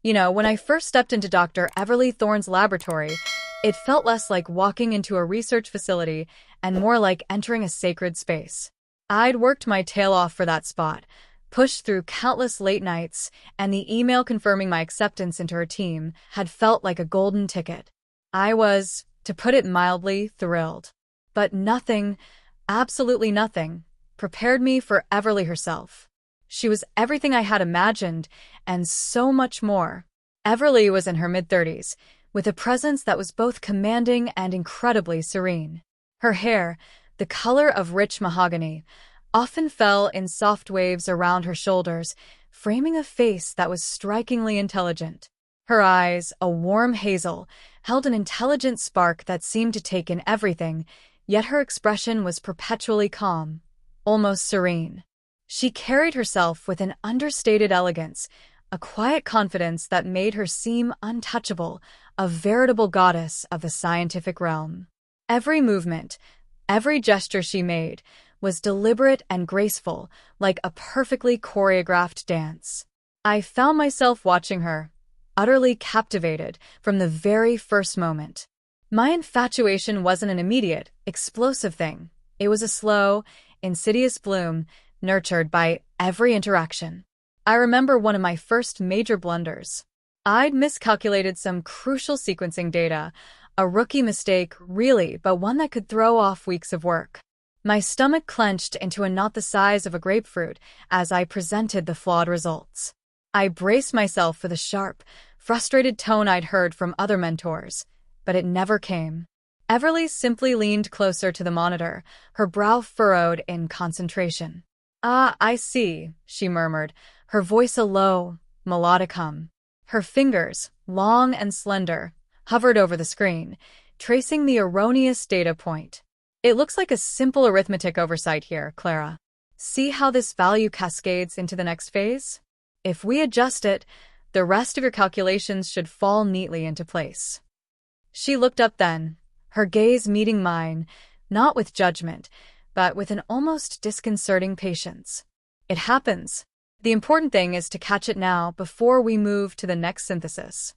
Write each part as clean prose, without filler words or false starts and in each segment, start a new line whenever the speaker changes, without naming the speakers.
When I first stepped into Dr. Everly Thorne's laboratory, it felt less like walking into a research facility and more like entering a sacred space. I'd worked my tail off for that spot, pushed through countless late nights, and the email confirming my acceptance into her team had felt like a golden ticket. I was, to put it mildly, thrilled. But nothing, absolutely nothing, prepared me for Everly herself. She was everything I had imagined, and so much more. Everly was in her mid-30s, with a presence that was both commanding and incredibly serene. Her hair, the color of rich mahogany, often fell in soft waves around her shoulders, framing a face that was strikingly intelligent. Her eyes, a warm hazel, held an intelligent spark that seemed to take in everything, yet her expression was perpetually calm, almost serene. She carried herself with an understated elegance, a quiet confidence that made her seem untouchable, a veritable goddess of the scientific realm. Every movement, every gesture she made, was deliberate and graceful, like a perfectly choreographed dance. I found myself watching her, utterly captivated, from the very first moment. My infatuation wasn't an immediate, explosive thing. It was a slow, insidious bloom, nurtured by every interaction. I remember one of my first major blunders. I'd miscalculated some crucial sequencing data, a rookie mistake, really, but one that could throw off weeks of work. My stomach clenched into a knot the size of a grapefruit as I presented the flawed results. I braced myself for the sharp, frustrated tone I'd heard from other mentors, but it never came. Everly simply leaned closer to the monitor, her brow furrowed in concentration. "Ah, I see," she murmured, her voice a low, melodic hum. Her fingers, long and slender, hovered over the screen, tracing the erroneous data point. "It looks like a simple arithmetic oversight here, Clara. See how this value cascades into the next phase? If we adjust it, the rest of your calculations should fall neatly into place." She looked up then, her gaze meeting mine, not with judgment, but with an almost disconcerting patience. "It happens. The important thing is to catch it now before we move to the next synthesis."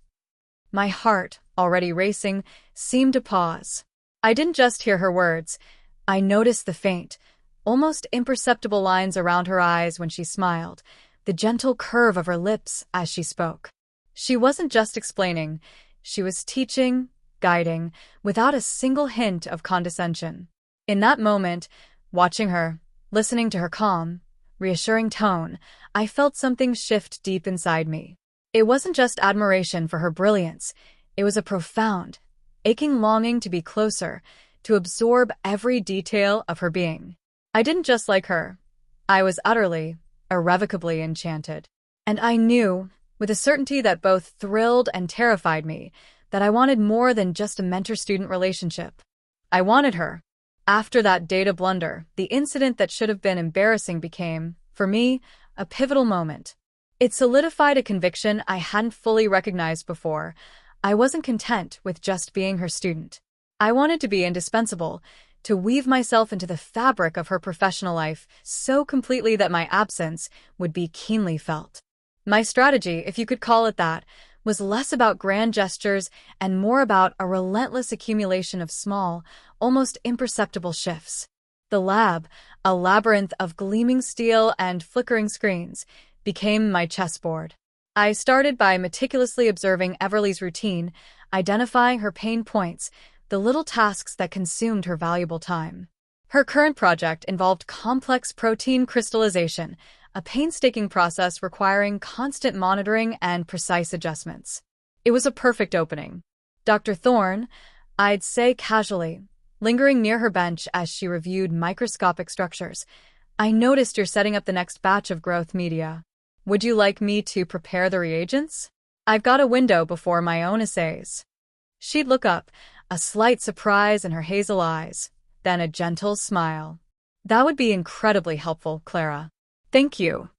My heart, already racing, seemed to pause. I didn't just hear her words. I noticed the faint, almost imperceptible lines around her eyes when she smiled, the gentle curve of her lips as she spoke. She wasn't just explaining, she was teaching, guiding, without a single hint of condescension. In that moment, watching her, listening to her calm, reassuring tone, I felt something shift deep inside me. It wasn't just admiration for her brilliance, it was a profound, aching longing to be closer, to absorb every detail of her being. I didn't just like her. I was utterly, irrevocably enchanted. And I knew, with a certainty that both thrilled and terrified me, that I wanted more than just a mentor-student relationship. I wanted her. After that data blunder, the incident that should have been embarrassing became, for me, a pivotal moment. It solidified a conviction I hadn't fully recognized before. I wasn't content with just being her student. I wanted to be indispensable, to weave myself into the fabric of her professional life so completely that my absence would be keenly felt. My strategy, if you could call it that, was less about grand gestures and more about a relentless accumulation of small, almost imperceptible shifts. The lab, a labyrinth of gleaming steel and flickering screens, became my chessboard. I started by meticulously observing Everly's routine, identifying her pain points, the little tasks that consumed her valuable time. Her current project involved complex protein crystallization, a painstaking process requiring constant monitoring and precise adjustments. It was a perfect opening. "Dr. Thorne," I'd say casually, lingering near her bench as she reviewed microscopic structures, "I noticed you're setting up the next batch of growth media. Would you like me to prepare the reagents? I've got a window before my own assays." She'd look up, a slight surprise in her hazel eyes, then a gentle smile. "That would be incredibly helpful, Clara. Thank you."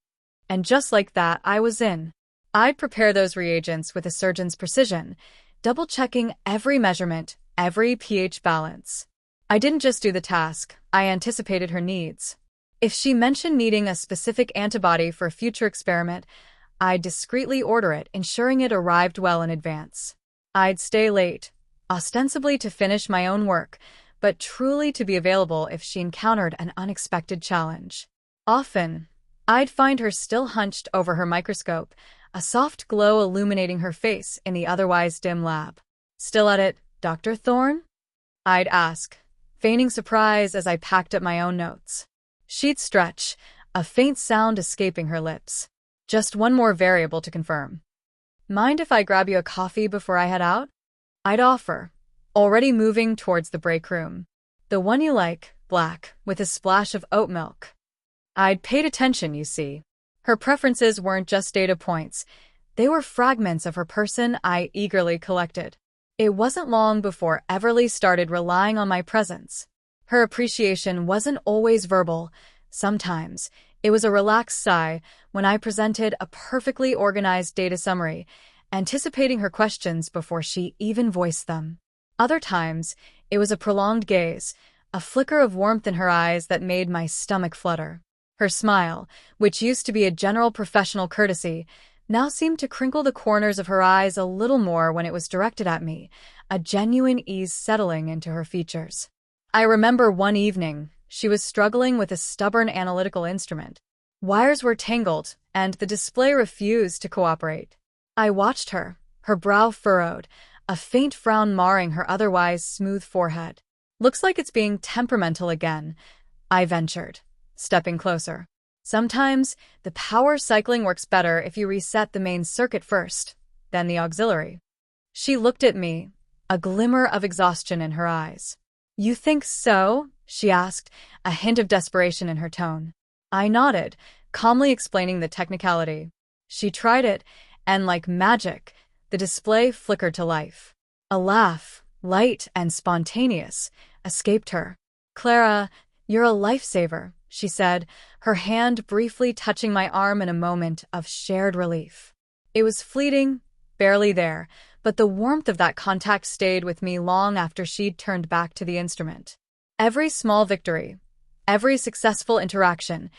And just like that, I was in. I'd prepare those reagents with a surgeon's precision, double-checking every measurement, every pH balance. I didn't just do the task, I anticipated her needs. If she mentioned needing a specific antibody for a future experiment, I'd discreetly order it, ensuring it arrived well in advance. I'd stay late, ostensibly to finish my own work, but truly to be available if she encountered an unexpected challenge. Often, I'd find her still hunched over her microscope, a soft glow illuminating her face in the otherwise dim lab. "Still at it, Dr. Thorne?" I'd ask, feigning surprise as I packed up my own notes. She'd stretch, a faint sound escaping her lips. "Just one more variable to confirm. Mind if I grab you a coffee before I head out?" I'd offer, already moving towards the break room. "The one you like, black, with a splash of oat milk." I'd paid attention, you see. Her preferences weren't just data points. They were fragments of her person I eagerly collected. It wasn't long before Everly started relying on my presence. Her appreciation wasn't always verbal. Sometimes, it was a relaxed sigh when I presented a perfectly organized data summary, anticipating her questions before she even voiced them. Other times, it was a prolonged gaze, a flicker of warmth in her eyes that made my stomach flutter. Her smile, which used to be a general professional courtesy, now seemed to crinkle the corners of her eyes a little more when it was directed at me, a genuine ease settling into her features. I remember one evening, she was struggling with a stubborn analytical instrument. Wires were tangled, and the display refused to cooperate. I watched her, her brow furrowed, a faint frown marring her otherwise smooth forehead. "Looks like it's being temperamental again," I ventured, stepping closer. "Sometimes, the power cycling works better if you reset the main circuit first, then the auxiliary." She looked at me, a glimmer of exhaustion in her eyes. "You think so?" she asked, a hint of desperation in her tone. I nodded, calmly explaining the technicality. She tried it, and like magic, the display flickered to life. A laugh, light and spontaneous, escaped her. "Clara, you're a lifesaver," she said, her hand briefly touching my arm in a moment of shared relief. It was fleeting, barely there, but the warmth of that contact stayed with me long after she'd turned back to the instrument. Every small victory, every successful interaction,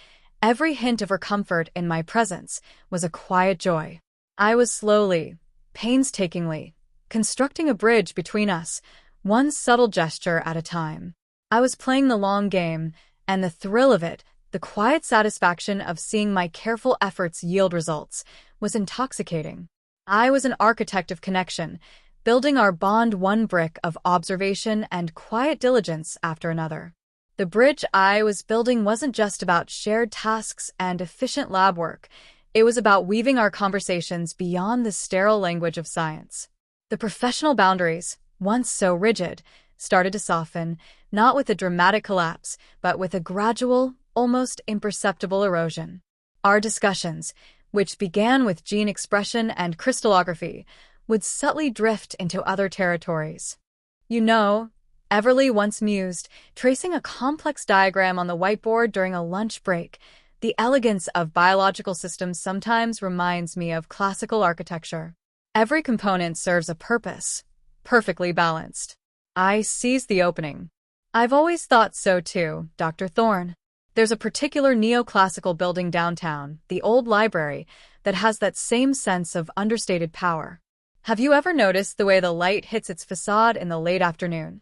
every hint of her comfort in my presence was a quiet joy. I was slowly, painstakingly, constructing a bridge between us, one subtle gesture at a time. I was playing the long game, and the thrill of it, the quiet satisfaction of seeing my careful efforts yield results, was intoxicating. I was an architect of connection, building our bond one brick of observation and quiet diligence after another. The bridge I was building wasn't just about shared tasks and efficient lab work. It was about weaving our conversations beyond the sterile language of science. The professional boundaries, once so rigid, started to soften, not with a dramatic collapse, but with a gradual, almost imperceptible erosion. Our discussions, which began with gene expression and crystallography, would subtly drift into other territories. "You know," Everly once mused, tracing a complex diagram on the whiteboard during a lunch break, "the elegance of biological systems sometimes reminds me of classical architecture. Every component serves a purpose, perfectly balanced." I seized the opening. "I've always thought so too, Dr. Thorne. There's a particular neoclassical building downtown, the old library, that has that same sense of understated power. Have you ever noticed the way the light hits its facade in the late afternoon?"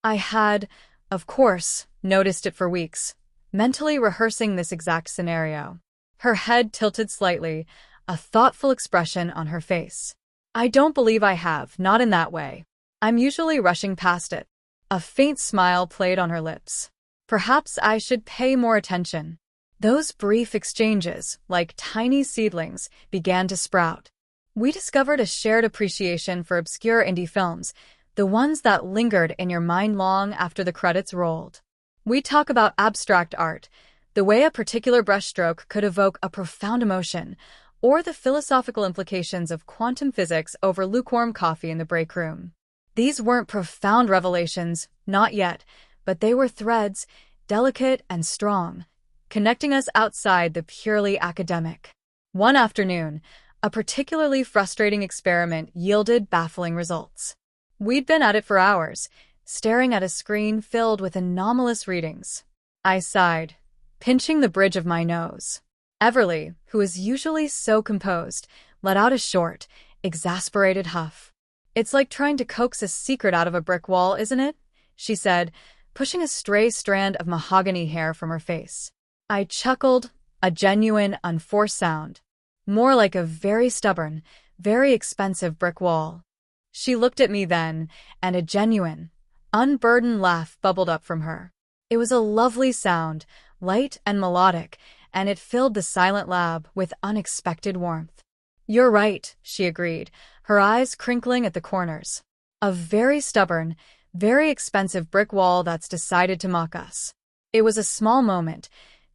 I had, of course, noticed it for weeks, mentally rehearsing this exact scenario. Her head tilted slightly, a thoughtful expression on her face. "I don't believe I have, not in that way. I'm usually rushing past it." A faint smile played on her lips. "Perhaps I should pay more attention." Those brief exchanges, like tiny seedlings, began to sprout. We discovered a shared appreciation for obscure indie films, the ones that lingered in your mind long after the credits rolled. We talk about abstract art, the way a particular brushstroke could evoke a profound emotion, or the philosophical implications of quantum physics over lukewarm coffee in the break room. These weren't profound revelations, not yet, but they were threads, delicate and strong, connecting us outside the purely academic. One afternoon, a particularly frustrating experiment yielded baffling results. We'd been at it for hours, staring at a screen filled with anomalous readings. I sighed, pinching the bridge of my nose. Everly, who is usually so composed, let out a short, exasperated huff. "It's like trying to coax a secret out of a brick wall, isn't it?" she said, pushing a stray strand of mahogany hair from her face. I chuckled, a genuine, unforced sound. More like a very stubborn, very expensive brick wall. She looked at me then, and a genuine, unburdened laugh bubbled up from her. It was a lovely sound, light and melodic, and it filled the silent lab with unexpected warmth. "You're right," she agreed, her eyes crinkling at the corners. "A very stubborn, very expensive brick wall that's decided to mock us." It was a small moment,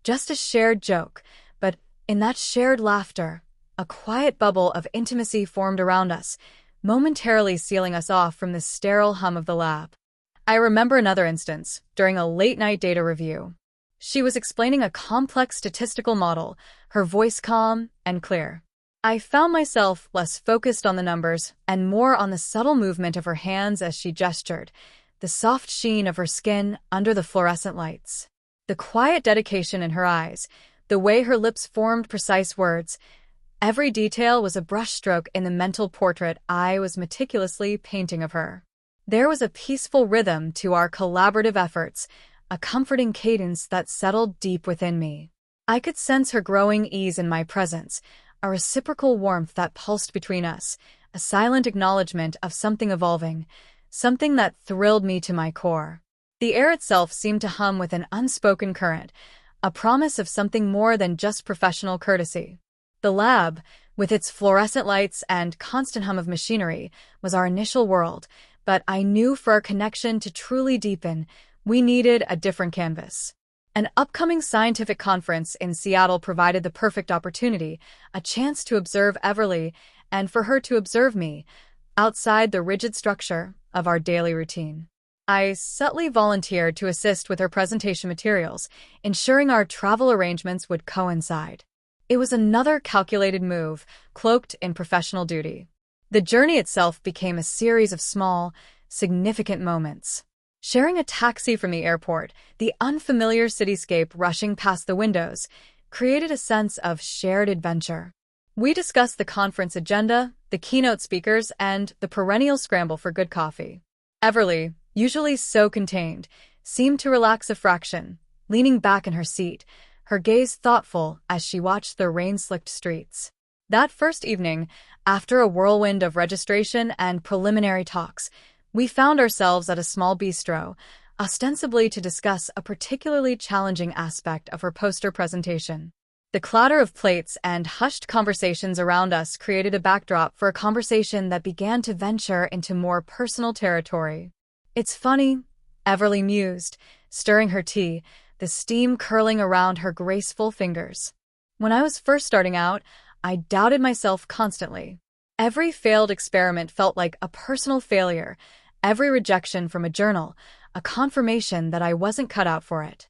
just a shared joke, but in that shared laughter, a quiet bubble of intimacy formed around us, momentarily sealing us off from the sterile hum of the lab. I remember another instance, during a late-night data review. She was explaining a complex statistical model, her voice calm and clear. I found myself less focused on the numbers and more on the subtle movement of her hands as she gestured, the soft sheen of her skin under the fluorescent lights. The quiet dedication in her eyes, the way her lips formed precise words, every detail was a brushstroke in the mental portrait I was meticulously painting of her. There was a peaceful rhythm to our collaborative efforts, a comforting cadence that settled deep within me. I could sense her growing ease in my presence, a reciprocal warmth that pulsed between us, a silent acknowledgement of something evolving, something that thrilled me to my core. The air itself seemed to hum with an unspoken current, a promise of something more than just professional courtesy. The lab, with its fluorescent lights and constant hum of machinery, was our initial world, but I knew for our connection to truly deepen, we needed a different canvas. An upcoming scientific conference in Seattle provided the perfect opportunity, a chance to observe Everly and for her to observe me, outside the rigid structure of our daily routine. I subtly volunteered to assist with her presentation materials, ensuring our travel arrangements would coincide. It was another calculated move, cloaked in professional duty. The journey itself became a series of small, significant moments. Sharing a taxi from the airport, the unfamiliar cityscape rushing past the windows, created a sense of shared adventure. We discussed the conference agenda, the keynote speakers, and the perennial scramble for good coffee. Everly, usually so contained, seemed to relax a fraction, leaning back in her seat, her gaze thoughtful as she watched the rain-slicked streets. That first evening, after a whirlwind of registration and preliminary talks, we found ourselves at a small bistro, ostensibly to discuss a particularly challenging aspect of her poster presentation. The clatter of plates and hushed conversations around us created a backdrop for a conversation that began to venture into more personal territory. "It's funny," Everly mused, stirring her tea, the steam curling around her graceful fingers. "When I was first starting out, I doubted myself constantly. Every failed experiment felt like a personal failure, every rejection from a journal, a confirmation that I wasn't cut out for it."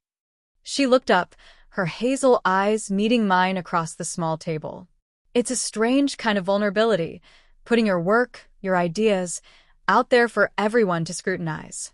She looked up, her hazel eyes meeting mine across the small table. "It's a strange kind of vulnerability, putting your work, your ideas, out there for everyone to scrutinize."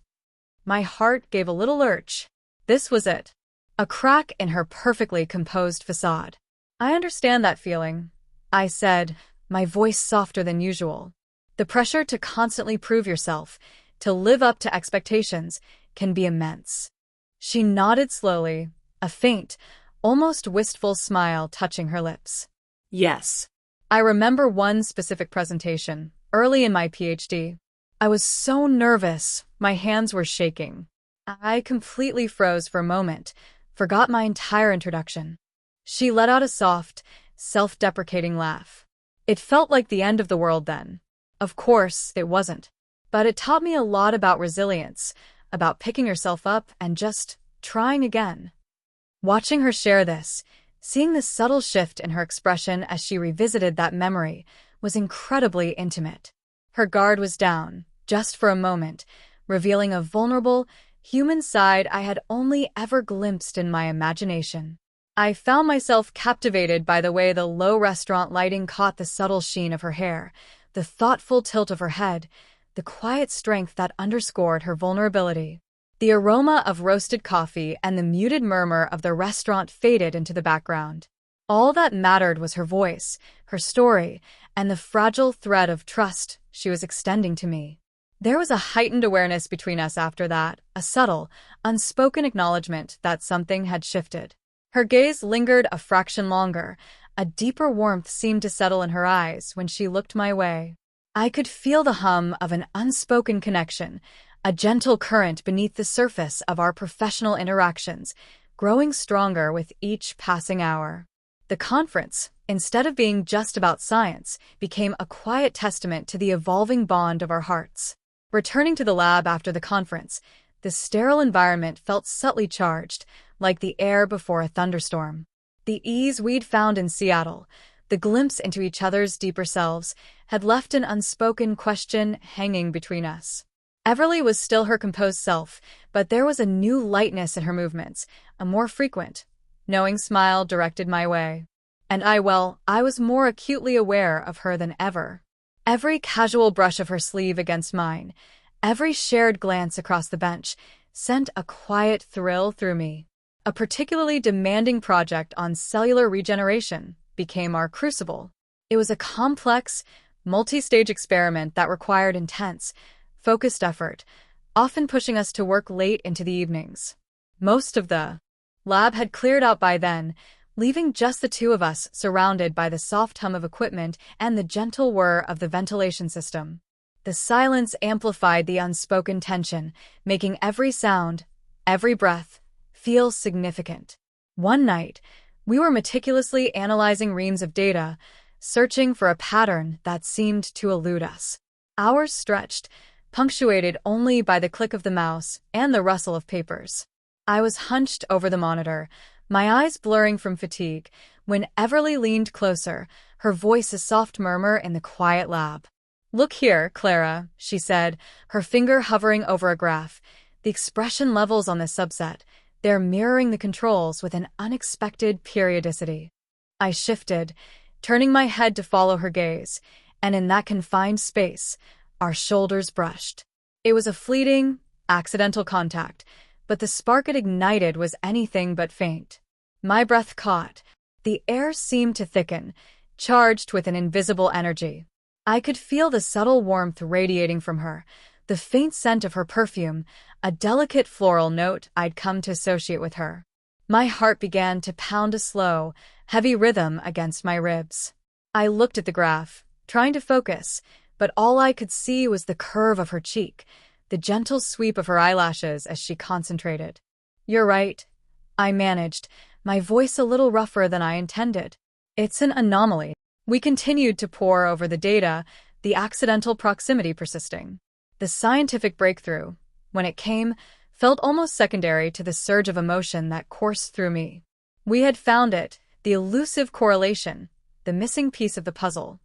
My heart gave a little lurch. This was it. A crack in her perfectly composed facade. "I understand that feeling," I said, my voice softer than usual. "The pressure to constantly prove yourself, to live up to expectations, can be immense." She nodded slowly, a faint, almost wistful smile touching her lips. "Yes." I remember one specific presentation, early in my PhD. I was so nervous, my hands were shaking. I completely froze for a moment, forgot my entire introduction. She let out a soft, self-deprecating laugh. It felt like the end of the world then. Of course, it wasn't. But it taught me a lot about resilience, about picking yourself up and just trying again. Watching her share this, seeing the subtle shift in her expression as she revisited that memory, was incredibly intimate. Her guard was down, just for a moment, revealing a vulnerable, human side I had only ever glimpsed in my imagination. I found myself captivated by the way the low restaurant lighting caught the subtle sheen of her hair, the thoughtful tilt of her head, the quiet strength that underscored her vulnerability. The aroma of roasted coffee and the muted murmur of the restaurant faded into the background. All that mattered was her voice, her story, and the fragile thread of trust she was extending to me. There was a heightened awareness between us after that, a subtle, unspoken acknowledgement that something had shifted. Her gaze lingered a fraction longer. A deeper warmth seemed to settle in her eyes when she looked my way. I could feel the hum of an unspoken connection, a gentle current beneath the surface of our professional interactions, growing stronger with each passing hour. The conference, instead of being just about science, became a quiet testament to the evolving bond of our hearts. Returning to the lab after the conference, the sterile environment felt subtly charged, like the air before a thunderstorm. The ease we'd found in Seattle, the glimpse into each other's deeper selves, had left an unspoken question hanging between us. Everly was still her composed self, but there was a new lightness in her movements, a more frequent, knowing smile directed my way. And I was more acutely aware of her than ever. Every casual brush of her sleeve against mine, every shared glance across the bench, sent a quiet thrill through me. A particularly demanding project on cellular regeneration became our crucible. It was a complex, multi-stage experiment that required intense, focused effort, often pushing us to work late into the evenings. Most of the lab had cleared out by then, leaving just the two of us surrounded by the soft hum of equipment and the gentle whir of the ventilation system. The silence amplified the unspoken tension, making every sound, every breath, feel significant. One night, we were meticulously analyzing reams of data, searching for a pattern that seemed to elude us. Hours stretched, punctuated only by the click of the mouse and the rustle of papers. I was hunched over the monitor, my eyes blurring from fatigue, when Everly leaned closer, her voice a soft murmur in the quiet lab. "Look here, Clara," she said, her finger hovering over a graph. "The expression levels on this subset, they're mirroring the controls with an unexpected periodicity." I shifted, turning my head to follow her gaze, and in that confined space, our shoulders brushed. It was a fleeting, accidental contact, but the spark it ignited was anything but faint. My breath caught. The air seemed to thicken, charged with an invisible energy. I could feel the subtle warmth radiating from her, the faint scent of her perfume, a delicate floral note I'd come to associate with her. My heart began to pound a slow, heavy rhythm against my ribs. I looked at the graph, trying to focus, but all I could see was the curve of her cheek, the gentle sweep of her eyelashes as she concentrated. "You're right," I managed, my voice a little rougher than I intended. "It's an anomaly." We continued to pore over the data, the accidental proximity persisting. The scientific breakthrough, when it came, felt almost secondary to the surge of emotion that coursed through me. We had found it, the elusive correlation, the missing piece of the puzzle.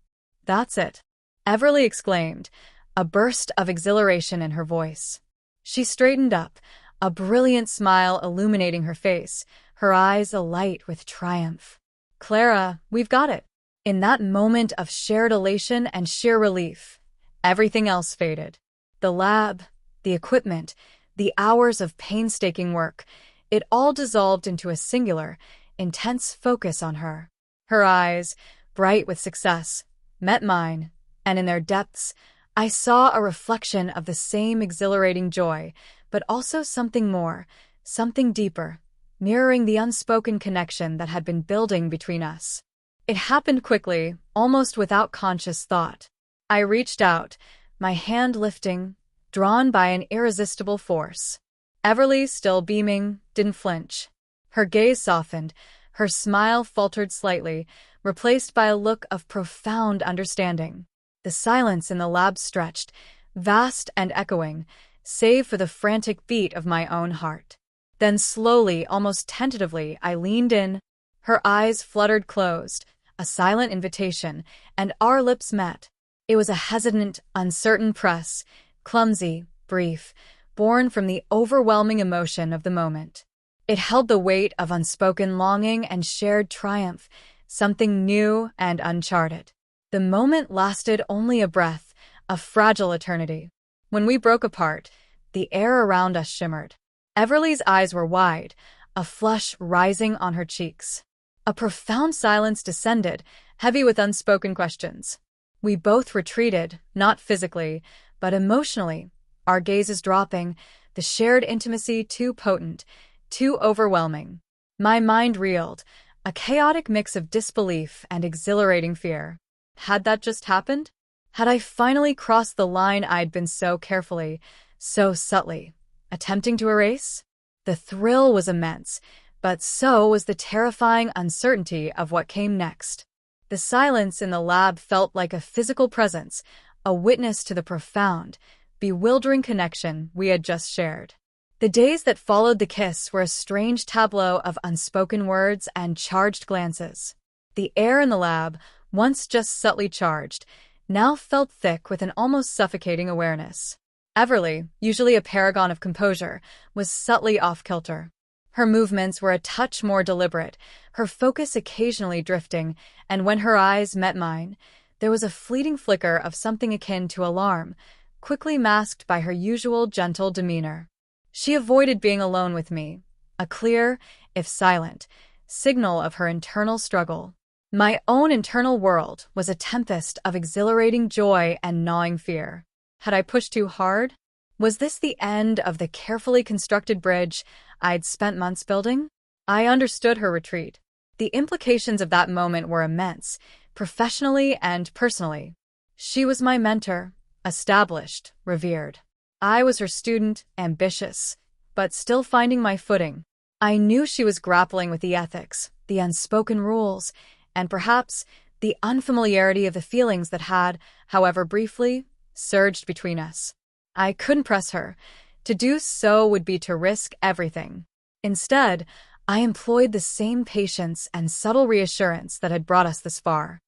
"That's it," Everly exclaimed, a burst of exhilaration in her voice. She straightened up, a brilliant smile illuminating her face, her eyes alight with triumph. "Clara, we've got it." In that moment of shared elation and sheer relief, everything else faded. The lab, the equipment, the hours of painstaking work, it all dissolved into a singular, intense focus on her. Her eyes, bright with success, met mine, and in their depths, I saw a reflection of the same exhilarating joy, but also something more, something deeper, mirroring the unspoken connection that had been building between us. It happened quickly, almost without conscious thought. I reached out, my hand lifting, drawn by an irresistible force. Everly, still beaming, didn't flinch. Her gaze softened, her smile faltered slightly, replaced by a look of profound understanding. The silence in the lab stretched, vast and echoing, save for the frantic beat of my own heart. Then slowly, almost tentatively, I leaned in. Her eyes fluttered closed, a silent invitation, and our lips met. It was a hesitant, uncertain press, clumsy, brief, born from the overwhelming emotion of the moment. It held the weight of unspoken longing and shared triumph, something new and uncharted. The moment lasted only a breath, a fragile eternity. When we broke apart, the air around us shimmered. Everly's eyes were wide, a flush rising on her cheeks. A profound silence descended, heavy with unspoken questions. We both retreated, not physically, but emotionally, our gazes dropping, the shared intimacy too potent, too overwhelming. My mind reeled, a chaotic mix of disbelief and exhilarating fear. Had that just happened? Had I finally crossed the line I'd been so carefully, so subtly, attempting to erase? The thrill was immense, but so was the terrifying uncertainty of what came next. The silence in the lab felt like a physical presence, a witness to the profound, bewildering connection we had just shared. The days that followed the kiss were a strange tableau of unspoken words and charged glances. The air in the lab, once just subtly charged, now felt thick with an almost suffocating awareness. Everly, usually a paragon of composure, was subtly off-kilter. Her movements were a touch more deliberate, her focus occasionally drifting, and when her eyes met mine, there was a fleeting flicker of something akin to alarm, quickly masked by her usual gentle demeanor. She avoided being alone with me, a clear, if silent, signal of her internal struggle. My own internal world was a tempest of exhilarating joy and gnawing fear. Had I pushed too hard? Was this the end of the carefully constructed bridge I'd spent months building? I understood her retreat. The implications of that moment were immense, professionally and personally. She was my mentor, established, revered. I was her student, ambitious, but still finding my footing. I knew she was grappling with the ethics, the unspoken rules, and perhaps the unfamiliarity of the feelings that had, however briefly, surged between us. I couldn't press her. To do so would be to risk everything. Instead, I employed the same patience and subtle reassurance that had brought us this far.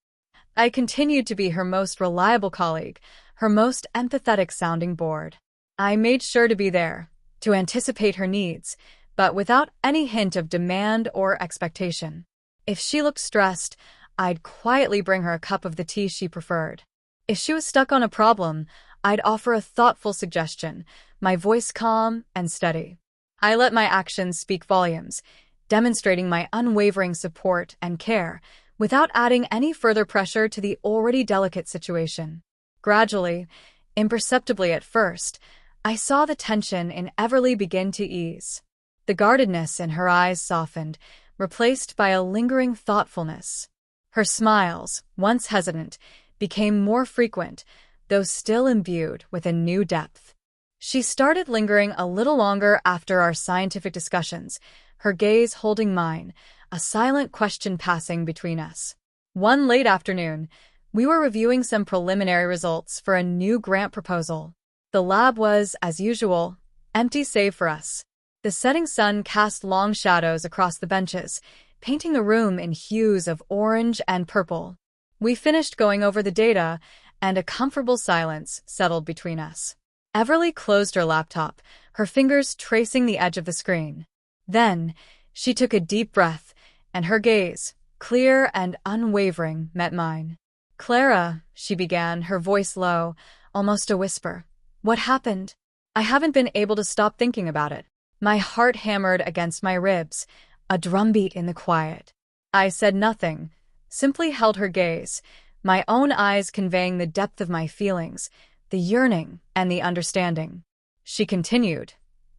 I continued to be her most reliable colleague, her most empathetic sounding board. I made sure to be there, to anticipate her needs, but without any hint of demand or expectation. If she looked stressed, I'd quietly bring her a cup of the tea she preferred. If she was stuck on a problem, I'd offer a thoughtful suggestion, my voice calm and steady. I let my actions speak volumes, demonstrating my unwavering support and care, without adding any further pressure to the already delicate situation. Gradually, imperceptibly at first, I saw the tension in Everly begin to ease. The guardedness in her eyes softened, replaced by a lingering thoughtfulness. Her smiles, once hesitant, became more frequent, though still imbued with a new depth. She started lingering a little longer after our scientific discussions, her gaze holding mine, a silent question passing between us. One late afternoon, we were reviewing some preliminary results for a new grant proposal. The lab was, as usual, empty save for us. The setting sun cast long shadows across the benches, painting the room in hues of orange and purple. We finished going over the data, and a comfortable silence settled between us. Everly closed her laptop, her fingers tracing the edge of the screen. Then, she took a deep breath, and her gaze, clear and unwavering, met mine. "Clara," she began, her voice low, almost a whisper. "What happened? I haven't been able to stop thinking about it." My heart hammered against my ribs, a drumbeat in the quiet. I said nothing, simply held her gaze, my own eyes conveying the depth of my feelings, the yearning and the understanding. She continued.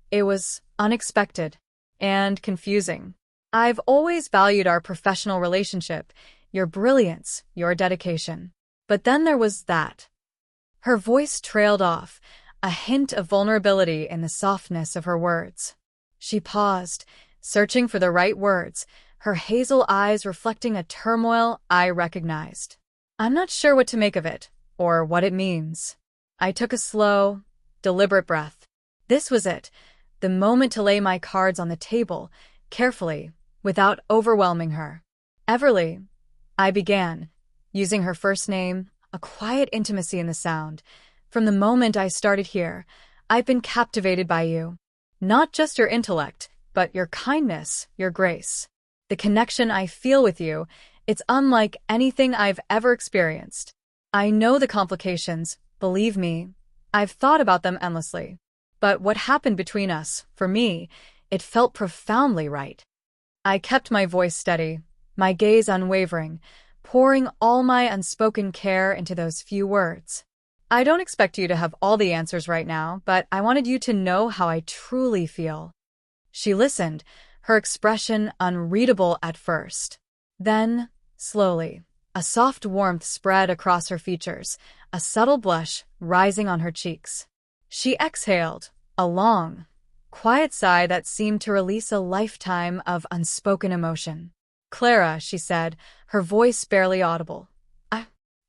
"It was unexpected and confusing. I've always valued our professional relationship, your brilliance, your dedication. But then there was that." Her voice trailed off, a hint of vulnerability in the softness of her words. She paused, searching for the right words, her hazel eyes reflecting a turmoil I recognized. "I'm not sure what to make of it, or what it means." I took a slow, deliberate breath. This was it, the moment to lay my cards on the table, carefully, without overwhelming her. "Everly," I began, using her first name, a quiet intimacy in the sound. "From the moment I started here, I've been captivated by you. Not just your intellect, but your kindness, your grace. The connection I feel with you, it's unlike anything I've ever experienced. I know the complications, believe me. I've thought about them endlessly. But what happened between us, for me, it felt profoundly right." I kept my voice steady, my gaze unwavering, pouring all my unspoken care into those few words. I don't expect you to have all the answers right now, but I wanted you to know how I truly feel. She listened, her expression unreadable at first. Then, slowly, a soft warmth spread across her features, a subtle blush rising on her cheeks. She exhaled, a long, quiet sigh that seemed to release a lifetime of unspoken emotion. "Clara," she said, her voice barely audible.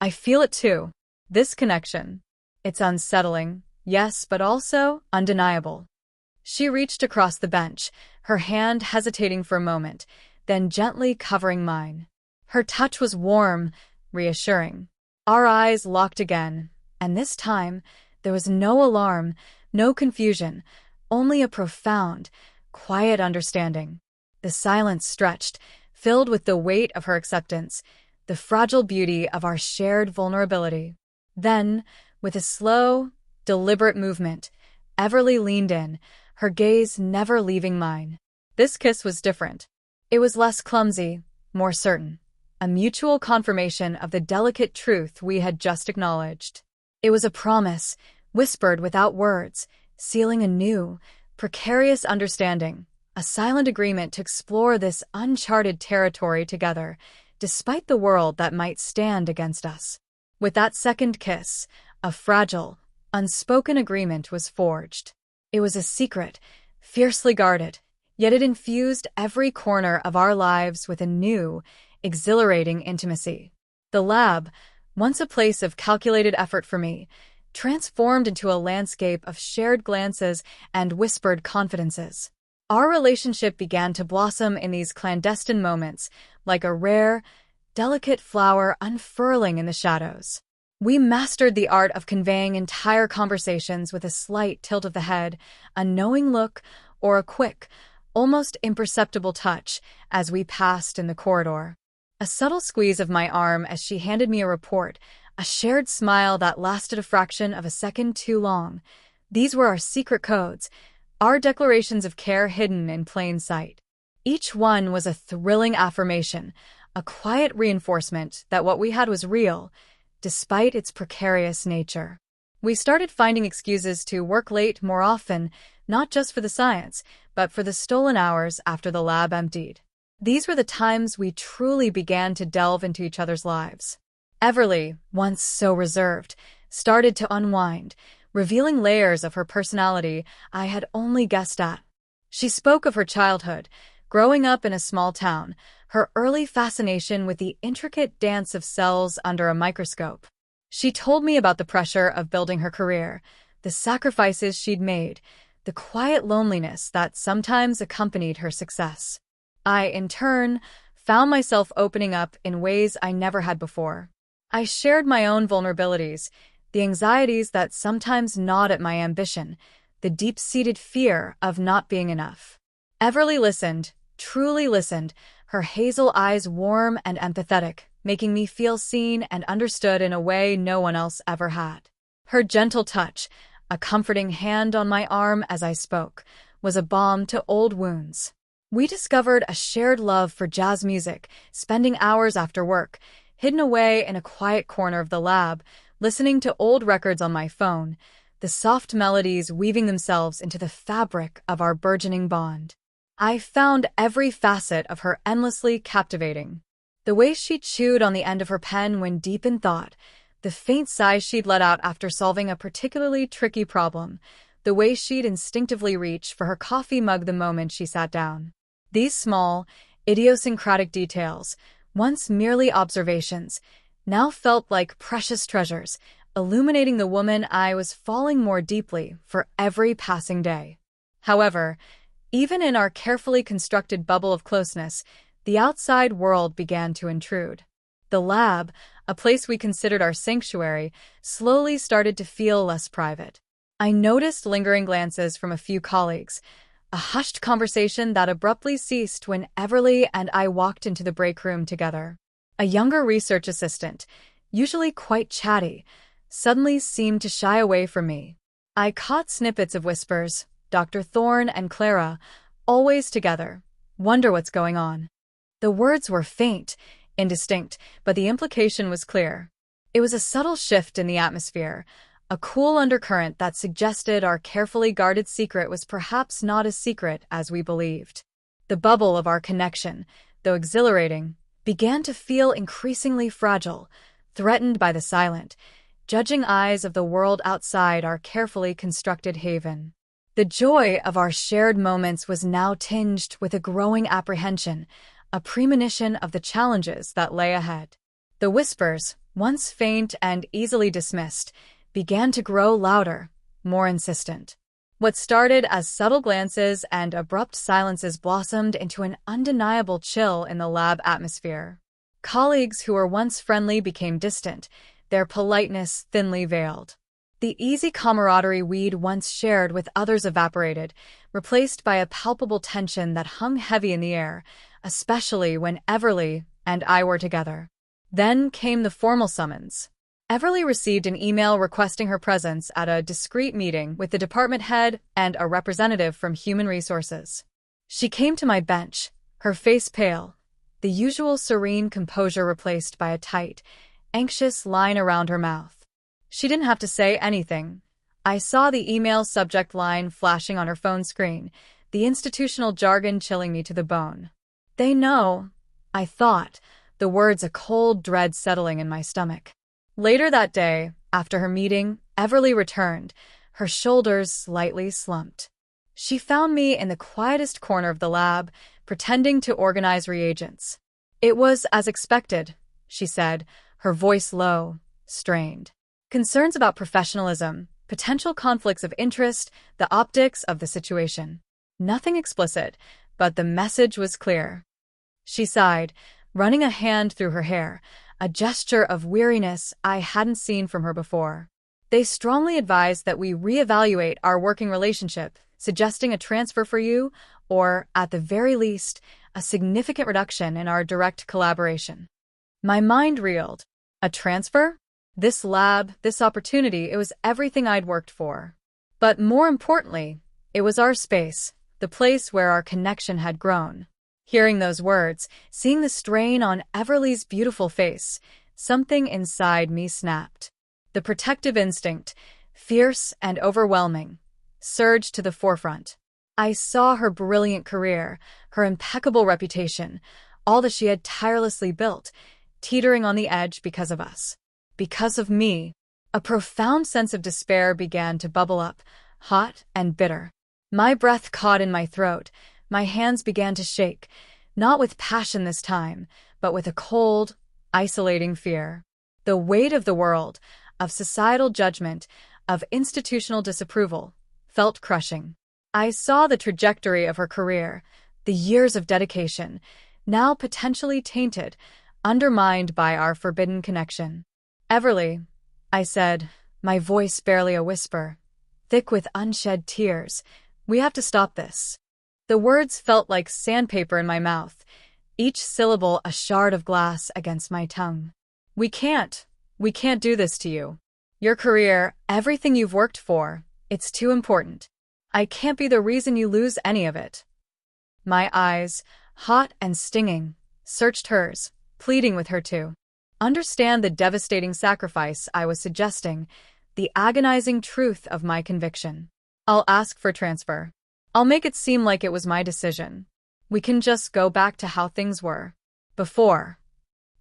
I feel it too. This connection. It's unsettling, yes, but also undeniable." She reached across the bench, her hand hesitating for a moment, then gently covering mine. Her touch was warm, reassuring. Our eyes locked again, and this time there was no alarm, no confusion, only a profound, quiet understanding. The silence stretched, filled with the weight of her acceptance, the fragile beauty of our shared vulnerability. Then, with a slow, deliberate movement, Everly leaned in, her gaze never leaving mine. This kiss was different. It was less clumsy, more certain. A mutual confirmation of the delicate truth we had just acknowledged. It was a promise, whispered without words, sealing a new, precarious understanding, a silent agreement to explore this uncharted territory together, despite the world that might stand against us. With that second kiss, a fragile, unspoken agreement was forged. It was a secret, fiercely guarded, yet it infused every corner of our lives with a new, exhilarating intimacy. The lab, once a place of calculated effort for me, transformed into a landscape of shared glances and whispered confidences. Our relationship began to blossom in these clandestine moments, like a rare, delicate flower unfurling in the shadows. We mastered the art of conveying entire conversations with a slight tilt of the head, a knowing look, or a quick, almost imperceptible touch as we passed in the corridor. A subtle squeeze of my arm as she handed me a report, a shared smile that lasted a fraction of a second too long. These were our secret codes, our declarations of care hidden in plain sight. Each one was a thrilling affirmation, a quiet reinforcement that what we had was real, despite its precarious nature. We started finding excuses to work late more often, not just for the science, but for the stolen hours after the lab emptied. These were the times we truly began to delve into each other's lives. Everly, once so reserved, started to unwind, revealing layers of her personality I had only guessed at. She spoke of her childhood, growing up in a small town, her early fascination with the intricate dance of cells under a microscope. She told me about the pressure of building her career, the sacrifices she'd made, the quiet loneliness that sometimes accompanied her success. I, in turn, found myself opening up in ways I never had before. I shared my own vulnerabilities, the anxieties that sometimes gnawed at my ambition, the deep-seated fear of not being enough. Everly listened, truly listened, her hazel eyes warm and empathetic, making me feel seen and understood in a way no one else ever had. Her gentle touch, a comforting hand on my arm as I spoke, was a balm to old wounds. We discovered a shared love for jazz music, spending hours after work, hidden away in a quiet corner of the lab, listening to old records on my phone, the soft melodies weaving themselves into the fabric of our burgeoning bond. I found every facet of her endlessly captivating. The way she chewed on the end of her pen when deep in thought, the faint sighs she'd let out after solving a particularly tricky problem, the way she'd instinctively reach for her coffee mug the moment she sat down. These small, idiosyncratic details, once merely observations, now felt like precious treasures, illuminating the woman I was falling more deeply for every passing day. However, even in our carefully constructed bubble of closeness, the outside world began to intrude. The lab, a place we considered our sanctuary, slowly started to feel less private. I noticed lingering glances from a few colleagues, a hushed conversation that abruptly ceased when Everly and I walked into the break room together. A younger research assistant, usually quite chatty, suddenly seemed to shy away from me. I caught snippets of whispers, Dr. Thorne and Clara, always together. Wonder what's going on. The words were faint, indistinct, but the implication was clear. It was a subtle shift in the atmosphere, a cool undercurrent that suggested our carefully guarded secret was perhaps not as secret as we believed. The bubble of our connection, though exhilarating, began to feel increasingly fragile, threatened by the silent, judging eyes of the world outside our carefully constructed haven. The joy of our shared moments was now tinged with a growing apprehension, a premonition of the challenges that lay ahead. The whispers, once faint and easily dismissed, began to grow louder, more insistent. What started as subtle glances and abrupt silences blossomed into an undeniable chill in the lab atmosphere. Colleagues who were once friendly became distant, their politeness thinly veiled. The easy camaraderie we'd once shared with others evaporated, replaced by a palpable tension that hung heavy in the air, especially when Everly and I were together. Then came the formal summons. Everly received an email requesting her presence at a discreet meeting with the department head and a representative from Human Resources. She came to my bench, her face pale, the usual serene composure replaced by a tight, anxious line around her mouth. She didn't have to say anything. I saw the email subject line flashing on her phone screen, the institutional jargon chilling me to the bone. They know, I thought, the words a cold dread settling in my stomach. Later that day, after her meeting, Everly returned, her shoulders slightly slumped. She found me in the quietest corner of the lab, pretending to organize reagents. It was as expected, she said, her voice low, strained. Concerns about professionalism, potential conflicts of interest, the optics of the situation. Nothing explicit, but the message was clear. She sighed, running a hand through her hair, a gesture of weariness I hadn't seen from her before. They strongly advised that we reevaluate our working relationship, suggesting a transfer for you, or, at the very least, a significant reduction in our direct collaboration. My mind reeled. A transfer? This lab, this opportunity, it was everything I'd worked for. But more importantly, it was our space, the place where our connection had grown. Hearing those words, seeing the strain on Everly's beautiful face, something inside me snapped. The protective instinct, fierce and overwhelming, surged to the forefront. I saw her brilliant career, her impeccable reputation, all that she had tirelessly built, teetering on the edge because of us. Because of me. A profound sense of despair began to bubble up, hot and bitter. My breath caught in my throat, my hands began to shake, not with passion this time, but with a cold, isolating fear. The weight of the world, of societal judgment, of institutional disapproval, felt crushing. I saw the trajectory of her career, the years of dedication, now potentially tainted, undermined by our forbidden connection. Everly, I said, my voice barely a whisper, thick with unshed tears, we have to stop this. The words felt like sandpaper in my mouth, each syllable a shard of glass against my tongue. We can't do this to you. Your career, everything you've worked for, it's too important. I can't be the reason you lose any of it. My eyes, hot and stinging, searched hers, pleading with her to understand the devastating sacrifice I was suggesting, the agonizing truth of my conviction. I'll ask for transfer. I'll make it seem like it was my decision. We can just go back to how things were. Before.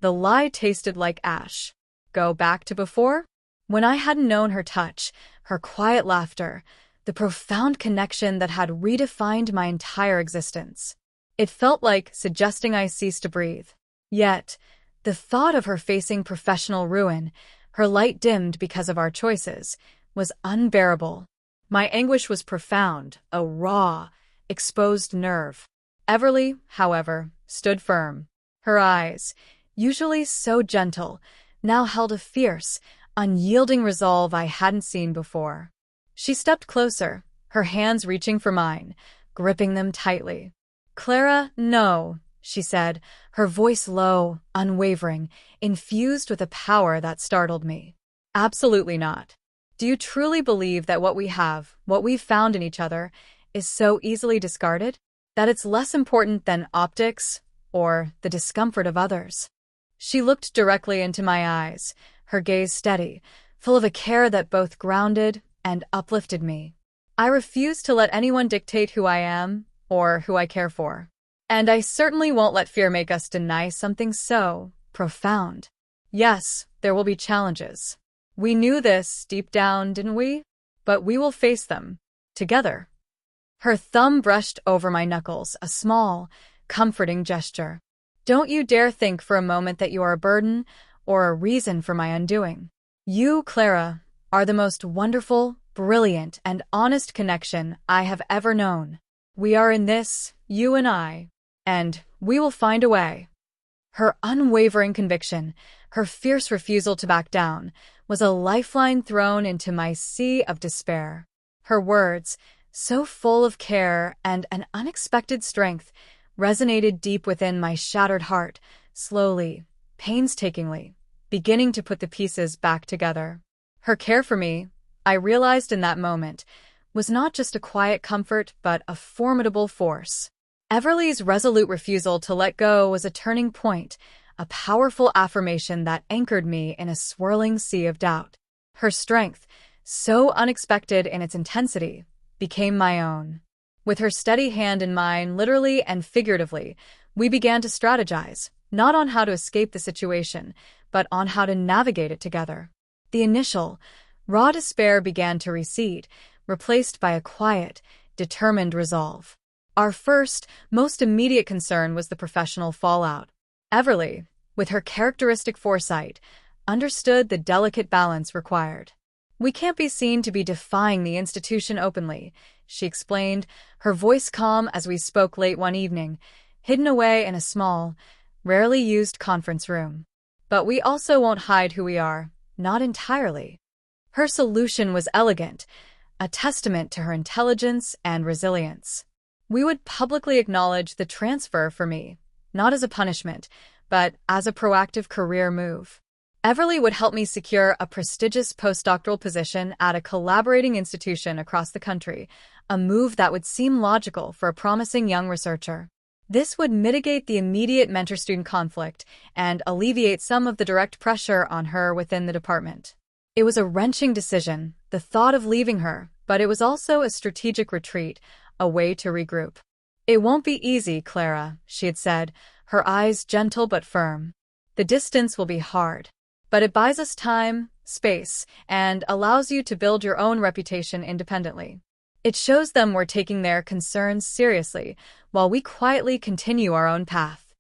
The lie tasted like ash. Go back to before? When I hadn't known her touch, her quiet laughter, the profound connection that had redefined my entire existence. It felt like suggesting I cease to breathe. Yet, the thought of her facing professional ruin, her light dimmed because of our choices, was unbearable. My anguish was profound, a raw, exposed nerve. Everly, however, stood firm. Her eyes, usually so gentle, now held a fierce, unyielding resolve I hadn't seen before. She stepped closer, her hands reaching for mine, gripping them tightly. Clara, no, she said, her voice low, unwavering, infused with a power that startled me. Absolutely not. Do you truly believe that what we have, what we've found in each other, is so easily discarded? That it's less important than optics, or the discomfort of others. She looked directly into my eyes, her gaze steady, full of a care that both grounded and uplifted me. I refuse to let anyone dictate who I am or who I care for. And I certainly won't let fear make us deny something so profound. Yes, there will be challenges. We knew this deep down, didn't we? But we will face them together. Her thumb brushed over my knuckles, a small, comforting gesture. Don't you dare think for a moment that you are a burden or a reason for my undoing. You, Clara, are the most wonderful, brilliant, and honest connection I have ever known. We are in this, you and I, and we will find a way. Her unwavering conviction, her fierce refusal to back down, was a lifeline thrown into my sea of despair. Her words, so full of care and an unexpected strength, resonated deep within my shattered heart, slowly, painstakingly, beginning to put the pieces back together. Her care for me, I realized in that moment, was not just a quiet comfort but a formidable force. Everly's resolute refusal to let go was a turning point, a powerful affirmation that anchored me in a swirling sea of doubt. Her strength, so unexpected in its intensity, became my own. With her steady hand in mine, literally and figuratively, we began to strategize, not on how to escape the situation, but on how to navigate it together. The initial, raw despair began to recede, replaced by a quiet, determined resolve. Our first, most immediate concern was the professional fallout. Everly, with her characteristic foresight, understood the delicate balance required. We can't be seen to be defying the institution openly, she explained, her voice calm as we spoke late one evening, hidden away in a small, rarely used conference room. But we also won't hide who we are, not entirely. Her solution was elegant, a testament to her intelligence and resilience. We would publicly acknowledge the transfer for me, not as a punishment, but as a proactive career move. Everly would help me secure a prestigious postdoctoral position at a collaborating institution across the country, a move that would seem logical for a promising young researcher. This would mitigate the immediate mentor-student conflict and alleviate some of the direct pressure on her within the department. It was a wrenching decision, the thought of leaving her, but it was also a strategic retreat, a way to regroup. It won't be easy, Clara, she had said, her eyes gentle but firm. The distance will be hard, but it buys us time, space, and allows you to build your own reputation independently. It shows them we're taking their concerns seriously, while we quietly continue our own path.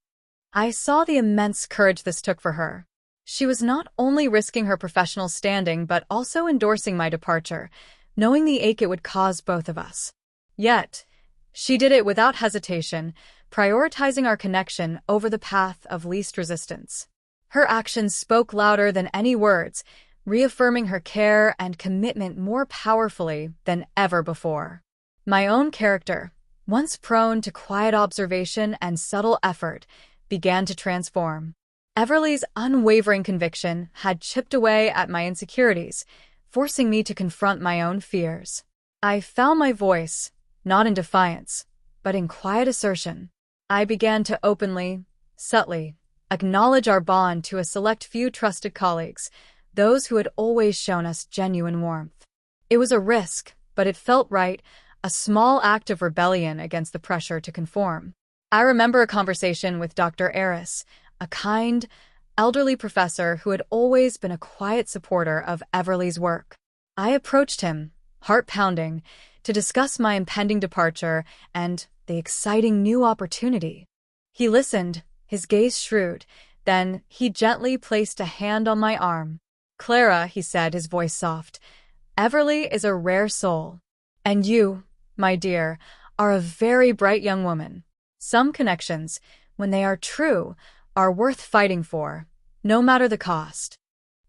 I saw the immense courage this took for her. She was not only risking her professional standing but also endorsing my departure, knowing the ache it would cause both of us. Yet, she did it without hesitation, prioritizing our connection over the path of least resistance. Her actions spoke louder than any words, reaffirming her care and commitment more powerfully than ever before. My own character, once prone to quiet observation and subtle effort, began to transform. Everly's unwavering conviction had chipped away at my insecurities, forcing me to confront my own fears. I found my voice, not in defiance, but in quiet assertion. I began to openly, subtly, acknowledge our bond to a select few trusted colleagues, those who had always shown us genuine warmth. It was a risk, but it felt right, a small act of rebellion against the pressure to conform. I remember a conversation with Dr. Eris, a kind, elderly professor who had always been a quiet supporter of Everly's work. I approached him, heart pounding, to discuss my impending departure and the exciting new opportunity. He listened, his gaze shrewd, then he gently placed a hand on my arm. Clara, he said, his voice soft, Everly is a rare soul. And you, my dear, are a very bright young woman. Some connections, when they are true, are worth fighting for, no matter the cost.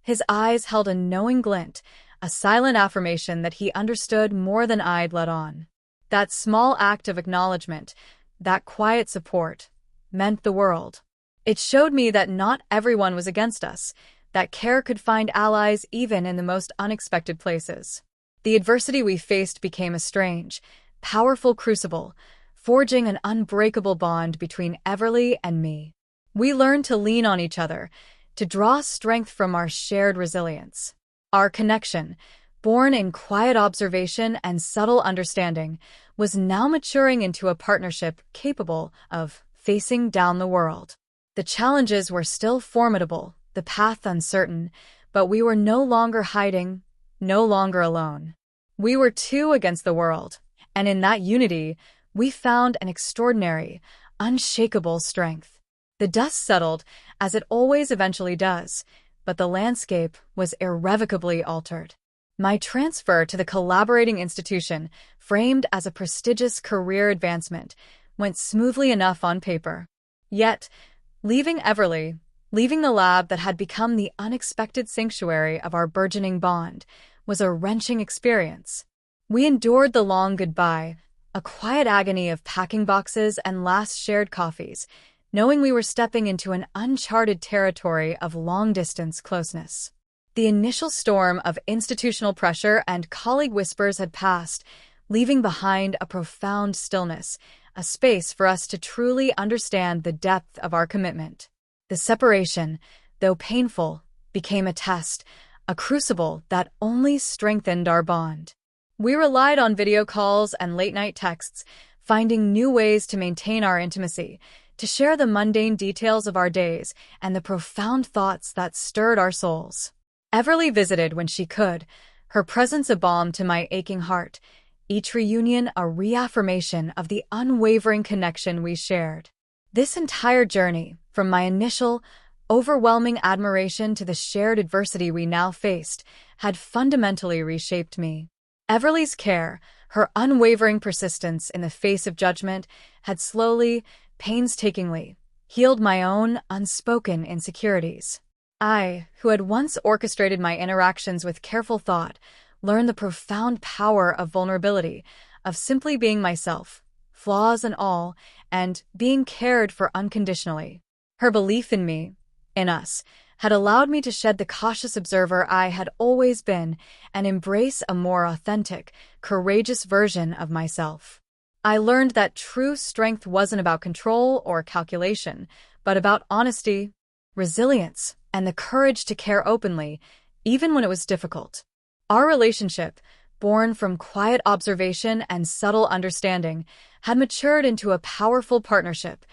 His eyes held a knowing glint, a silent affirmation that he understood more than I'd let on. That small act of acknowledgement, that quiet support, meant the world. It showed me that not everyone was against us, that care could find allies even in the most unexpected places. The adversity we faced became a strange, powerful crucible, forging an unbreakable bond between Everly and me. We learned to lean on each other, to draw strength from our shared resilience. Our connection, born in quiet observation and subtle understanding, was now maturing into a partnership capable of facing down the world. The challenges were still formidable, the path uncertain, but we were no longer hiding, no longer alone. We were two against the world, and in that unity, we found an extraordinary, unshakable strength. The dust settled, as it always eventually does, but the landscape was irrevocably altered. My transfer to the collaborating institution, framed as a prestigious career advancement, went smoothly enough on paper. Yet, leaving Everly, leaving the lab that had become the unexpected sanctuary of our burgeoning bond, was a wrenching experience. We endured the long goodbye, a quiet agony of packing boxes and last shared coffees, knowing we were stepping into an uncharted territory of long-distance closeness. The initial storm of institutional pressure and colleague whispers had passed, leaving behind a profound stillness, a space for us to truly understand the depth of our commitment. The separation, though painful, became a test, a crucible that only strengthened our bond. We relied on video calls and late-night texts, finding new ways to maintain our intimacy, to share the mundane details of our days and the profound thoughts that stirred our souls. Everly visited when she could, her presence a balm to my aching heart, each reunion a reaffirmation of the unwavering connection we shared. This entire journey, from my initial, overwhelming admiration to the shared adversity we now faced, had fundamentally reshaped me. Everly's care, her unwavering persistence in the face of judgment, had slowly, painstakingly, healed my own unspoken insecurities. I, who had once orchestrated my interactions with careful thought, learned the profound power of vulnerability, of simply being myself, flaws and all, and being cared for unconditionally. Her belief in me, in us, had allowed me to shed the cautious observer I had always been and embrace a more authentic, courageous version of myself. I learned that true strength wasn't about control or calculation, but about honesty, resilience, and the courage to care openly, even when it was difficult. Our relationship, born from quiet observation and subtle understanding, had matured into a powerful partnership,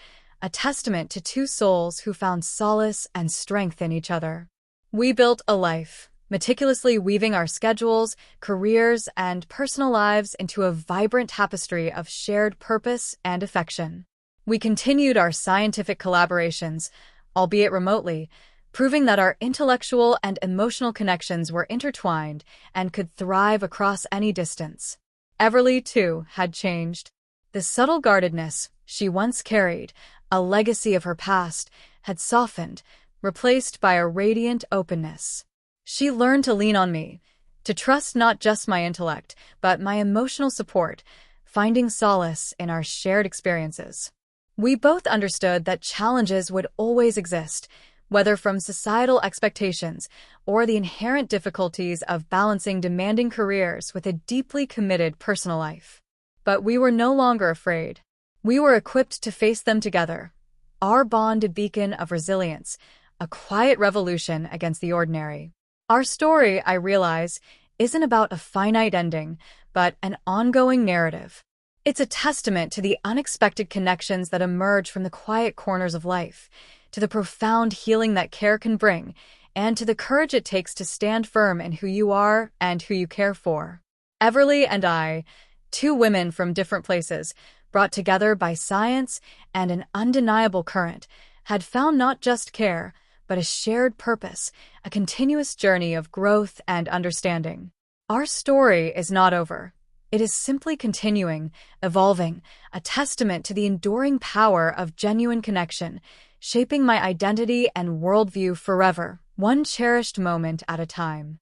a testament to two souls who found solace and strength in each other. We built a life, meticulously weaving our schedules, careers, and personal lives into a vibrant tapestry of shared purpose and affection. We continued our scientific collaborations, albeit remotely, proving that our intellectual and emotional connections were intertwined and could thrive across any distance. Everly, too, had changed. The subtle guardedness she once carried, a legacy of her past, had softened, replaced by a radiant openness. She learned to lean on me, to trust not just my intellect, but my emotional support, finding solace in our shared experiences. We both understood that challenges would always exist, whether from societal expectations or the inherent difficulties of balancing demanding careers with a deeply committed personal life. But we were no longer afraid. We were equipped to face them together, our bond a beacon of resilience, a quiet revolution against the ordinary. Our story, I realize, isn't about a finite ending, but an ongoing narrative. It's a testament to the unexpected connections that emerge from the quiet corners of life, to the profound healing that care can bring, and to the courage it takes to stand firm in who you are and who you care for. Everly and I, two women from different places, brought together by science and an undeniable current, had found not just care, but a shared purpose, a continuous journey of growth and understanding. Our story is not over. It is simply continuing, evolving, a testament to the enduring power of genuine connection, shaping my identity and worldview forever, one cherished moment at a time.